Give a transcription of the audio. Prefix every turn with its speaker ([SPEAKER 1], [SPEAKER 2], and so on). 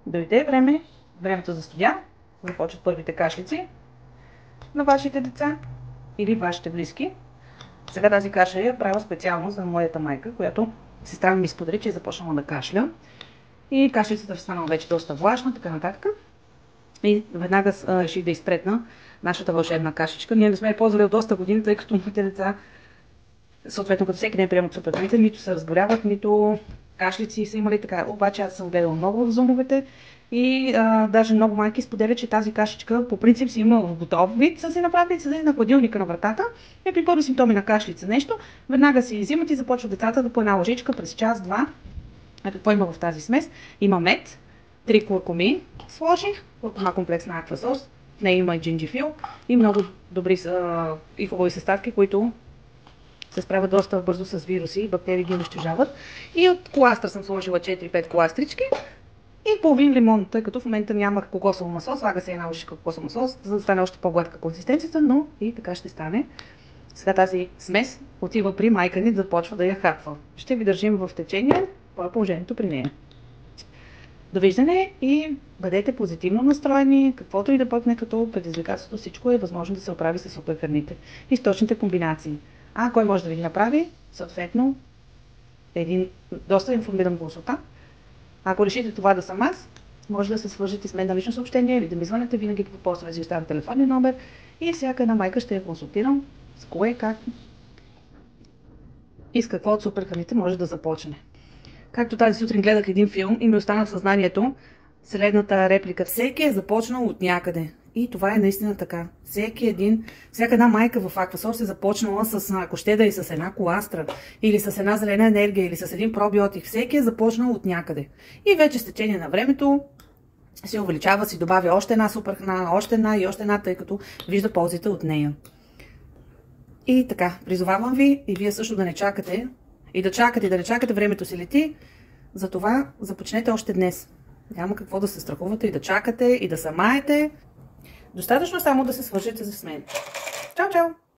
[SPEAKER 1] дойде времето за студя, започват първите кашлици на вашите деца или вашите близки. Сега тази каша я правя специално за моята майка, която сестра ми сподели, че е започнала да кашля. И кашлицата е станала вече доста влажна, така нататък. И веднага реших да изпретна нашата вълшебна кашичка. Ние не сме я ползвали от доста години, тъй като моите деца, съответно като всеки ден приемат суперхраните, нито се разболяват, нито кашлици са имали така. Обаче аз съм гледала много в зумовете и даже много майки споделят, че тази кашичка по принцип си има в готов вид, са си направили, седят на хладилника на вратата и при първи симптоми на кашлица нещо, веднага си взимат и започват децата да по една лъжичка през час-два. Какво има в тази смес? Има мед, 3 куркуми сложих, куркума комплексна аквасос, в нея има и джинджифил и много добри и хубави съставки, които се справят доста бързо с вируси и бактерии ги унищожават. И от коластра съм сложила 4-5 коластрички и половин лимон, тъй като в момента нямах кокосово масло, слага се една лъжичка кокосово масло, за да стане още по-гладка консистенцията, но и така ще стане. Сега тази смес отива при майка ни да започва да я хапва. Ще ви държим в течение по положението при нея. Довиждане и бъдете позитивно настроени, каквото и да пъкне като предизвикателство, всичко е възможно да се оправи с суперхраните. Източните комбинации. А кой може да ви ги направи? Съответно, един доста информиран консултант. Ако решите това да съм аз, може да се свържете с мен на лично съобщение или да ми звънете винаги по поста, ви оставям телефонния номер и всяка една майка ще я консултирам с кое, как и с какво от суперхраните може да започне. Както тази сутрин гледах един филм и ми остана в съзнанието следната реплика. Всеки е започнал от някъде. И това е наистина така. Всяка една майка в аквасорс е започнала с, ако ще да и с една коластра, или с една зелена енергия, или с един пробиотик. Всеки е започнал от някъде. И вече с течение на времето се увеличава, си добавя още една суперхрана, още една, тъй като вижда ползите от нея. И така, призовавам ви и вие също да не чакате, и да не чакате, времето си лети, затова започнете още днес. Няма какво да се страхувате и да чакате, и да се маете. Достатъчно само да се свържете с мен. Чао, чао!